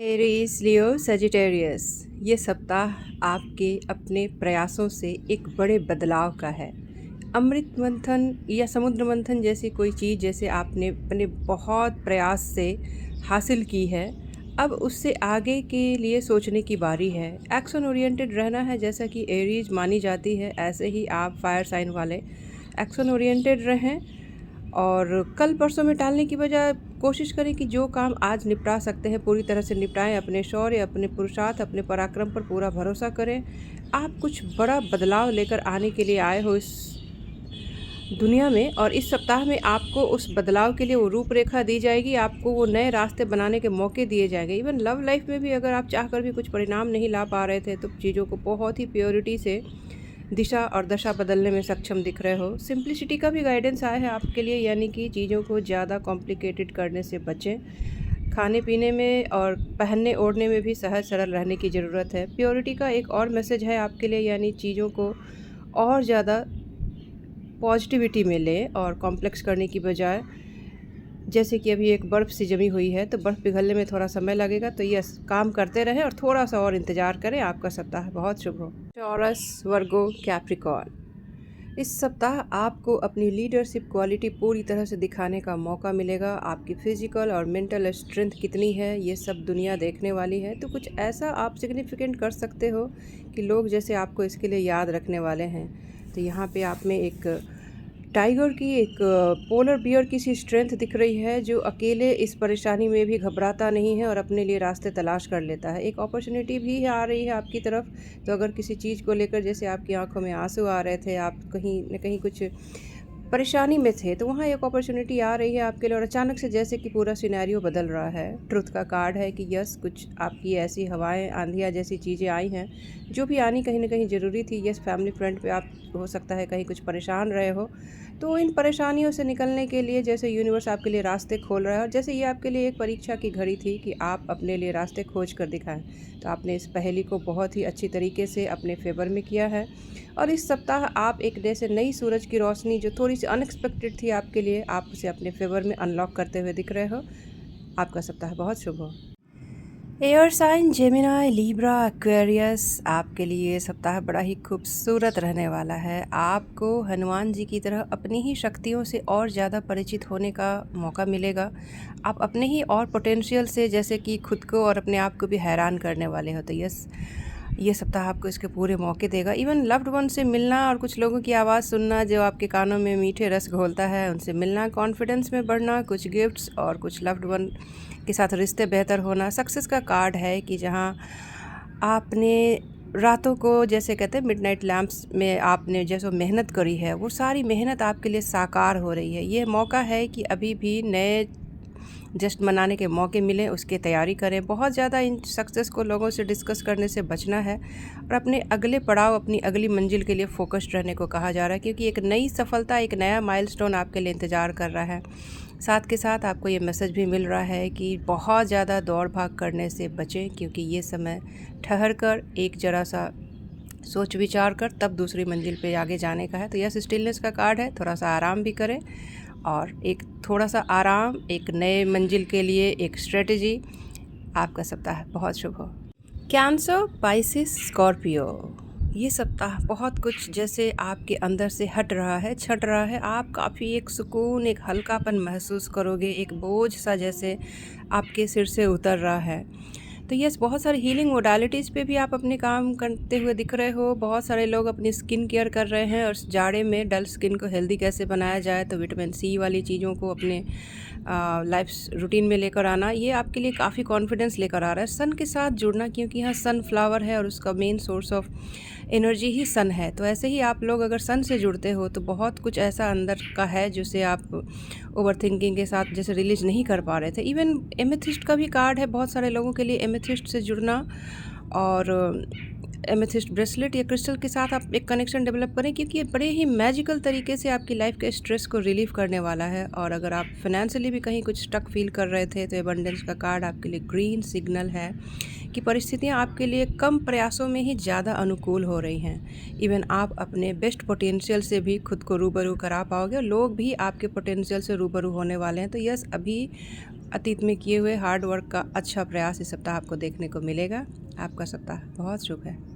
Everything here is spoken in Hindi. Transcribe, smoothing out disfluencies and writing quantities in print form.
एरीज, लियो, सजिटेरियस, ये सप्ताह आपके अपने प्रयासों से एक बड़े बदलाव का है। अमृत मंथन या समुद्र मंथन जैसी कोई चीज़ जैसे आपने अपने बहुत प्रयास से हासिल की है, अब उससे आगे के लिए सोचने की बारी है। एक्शन ओरिएंटेड रहना है, जैसा कि एरीज मानी जाती है, ऐसे ही आप फायर साइन वाले एक्शन ओरिएंटेड रहें और कल परसों में टालने की बजाय कोशिश करें कि जो काम आज निपटा सकते हैं पूरी तरह से निपटाएं। अपने शौर्य, अपने पुरुषार्थ, अपने पराक्रम पर पूरा भरोसा करें। आप कुछ बड़ा बदलाव लेकर आने के लिए आए हो इस दुनिया में, और इस सप्ताह में आपको उस बदलाव के लिए वो रूपरेखा दी जाएगी, आपको वो नए रास्ते बनाने के मौके दिए जाएंगे। इवन लव लाइफ में भी अगर आप चाहकर भी कुछ परिणाम नहीं ला पा रहे थे तो चीज़ों को बहुत ही प्योरिटी से दिशा और दशा बदलने में सक्षम दिख रहे हो। सिंप्लिसिटी का भी गाइडेंस आया है आपके लिए, यानी कि चीज़ों को ज़्यादा कॉम्प्लिकेटेड करने से बचें। खाने पीने में और पहनने ओढ़ने में भी सहज सरल रहने की ज़रूरत है। प्योरिटी का एक और मैसेज है आपके लिए, यानी चीज़ों को और ज़्यादा पॉजिटिविटी में लें और कॉम्प्लेक्स करने की बजाय, जैसे कि अभी एक बर्फ़ सी जमी हुई है तो बर्फ़ पिघलने में थोड़ा समय लगेगा, तो ये काम करते रहें और थोड़ा सा और इंतज़ार करें। आपका सप्ताह बहुत शुभ हो। टॉरस, वर्गो, कैप्रिकॉर्न, इस सप्ताह आपको अपनी लीडरशिप क्वालिटी पूरी तरह से दिखाने का मौका मिलेगा। आपकी फिजिकल और मेंटल स्ट्रेंथ कितनी है ये सब दुनिया देखने वाली है, तो कुछ ऐसा आप सिग्निफिकेंट कर सकते हो कि लोग जैसे आपको इसके लिए याद रखने वाले हैं। तो यहाँ पे आप में एक टाइगर की, एक पोलर बियर की सी स्ट्रेंथ दिख रही है, जो अकेले इस परेशानी में भी घबराता नहीं है और अपने लिए रास्ते तलाश कर लेता है। एक अपॉर्चुनिटी भी आ रही है आपकी तरफ, तो अगर किसी चीज़ को लेकर जैसे आपकी आंखों में आंसू आ रहे थे, आप कहीं न कहीं कुछ परेशानी में थे, तो वहाँ एक अपॉर्चुनिटी आ रही है आपके लिए और अचानक से जैसे कि पूरा सिनेरियो बदल रहा है। ट्रुथ का कार्ड है कि यस, कुछ आपकी ऐसी हवाएं, आंधियाँ जैसी चीज़ें आई हैं जो भी आनी कहीं ना कहीं ज़रूरी थी। यस, फैमिली फ्रंट पे आप हो सकता है कहीं कुछ परेशान रहे हो, तो इन परेशानियों से निकलने के लिए जैसे यूनिवर्स आपके लिए रास्ते खोल रहा है, और जैसे ये आपके लिए एक परीक्षा की घड़ी थी कि आप अपने लिए रास्ते खोज कर दिखाएं, तो आपने इस पहेली को बहुत ही अच्छी तरीके से अपने फेवर में किया है। और इस सप्ताह आप एक जैसे नई सूरज की रोशनी जो थोड़ी सी अनएक्सपेक्टेड थी आपके लिए, आप उसे अपने फेवर में अनलॉक करते हुए दिख रहे हो। आपका सप्ताह बहुत शुभ हो। Air sign, Gemini, Libra, Aquarius, आपके लिए ये सप्ताह बड़ा ही खूबसूरत रहने वाला है। आपको हनुमान जी की तरह अपनी ही शक्तियों से और ज़्यादा परिचित होने का मौका मिलेगा। आप अपने ही और पोटेंशियल से जैसे कि खुद को और अपने आप को भी हैरान करने वाले हो, तो यस, ये सप्ताह आपको इसके पूरे मौके देगा। इवन लव्ड वन से मिलना और कुछ लोगों की आवाज़ सुनना जो आपके कानों में मीठे रस घोलता है, उनसे मिलना, कॉन्फिडेंस में बढ़ना, कुछ गिफ्ट्स और कुछ लव्ड वन के साथ रिश्ते बेहतर होना। सक्सेस का कार्ड है कि जहाँ आपने रातों को, जैसे कहते हैं मिडनाइट लैम्प्स में, आपने जैसो मेहनत करी है वो सारी मेहनत आपके लिए साकार हो रही है। ये मौका है कि अभी भी नए जश्न मनाने के मौके मिलें, उसकी तैयारी करें। बहुत ज़्यादा इन सक्सेस को लोगों से डिस्कस करने से बचना है और अपने अगले पड़ाव, अपनी अगली मंजिल के लिए फोकस्ड रहने को कहा जा रहा है, क्योंकि एक नई सफलता, एक नया माइलस्टोन आपके लिए इंतज़ार कर रहा है। साथ के साथ आपको ये मैसेज भी मिल रहा है कि बहुत ज़्यादा दौड़ भाग करने से बचें, क्योंकि ये समय ठहर कर एक जरा सा सोच विचार कर तब दूसरी मंजिल पे आगे जाने का है। तो यस, स्टिलनेस का कार्ड है, थोड़ा सा आराम भी करें और एक थोड़ा सा आराम एक नए मंजिल के लिए एक स्ट्रेटजी। आपका सप्ताह बहुत शुभ हो। कैंसर, पाइसिस, स्कॉर्पियो, ये सप्ताह बहुत कुछ जैसे आपके अंदर से हट रहा है, छट रहा है। आप काफ़ी एक सुकून, एक हल्कापन महसूस करोगे, एक बोझ सा जैसे आपके सिर से उतर रहा है। तो यस, बहुत सारी हीलिंग मोडालिटीज़ पे भी आप अपने काम करते हुए दिख रहे हो। बहुत सारे लोग अपनी स्किन केयर कर रहे हैं और जाड़े में डल स्किन को हेल्दी कैसे बनाया जाए, तो विटामिन सी वाली चीज़ों को अपने लाइफ रूटीन में लेकर आना, ये आपके लिए काफ़ी कॉन्फिडेंस लेकर आ रहा है। सन के साथ जुड़ना, क्योंकि यहाँ सन फ्लावर है और उसका मेन सोर्स ऑफ एनर्जी ही सन है। तो ऐसे ही आप लोग अगर सन से जुड़ते हो तो बहुत कुछ ऐसा अंदर का है जिसे आप ओवर थिंकिंग के साथ जैसे रिलीज नहीं कर पा रहे थे। इवन एमेथिस्ट का भी कार्ड है बहुत सारे लोगों के लिए, एमेथिस्ट से जुड़ना और एमेथिस्ट ब्रेसलेट या क्रिस्टल के साथ आप एक कनेक्शन डेवलप करें, क्योंकि ये बड़े ही मैजिकल तरीके से आपकी लाइफ के स्ट्रेस को रिलीव करने वाला है। और अगर आप फाइनेंशियली भी कहीं कुछ स्टक फील कर रहे थे तो एबंडेंस का कार्ड आपके लिए ग्रीन सिग्नल है कि परिस्थितियाँ आपके लिए कम प्रयासों में ही ज़्यादा अनुकूल हो रही हैं। इवन आप अपने बेस्ट पोटेंशियल से भी खुद को रूबरू करा पाओगे और लोग भी आपके पोटेंशियल से रूबरू होने वाले हैं। तो यस, अभी अतीत में किए हुए हार्ड वर्क का अच्छा प्रयास इस सप्ताह आपको देखने को मिलेगा। आपका सप्ताह बहुत शुभ है।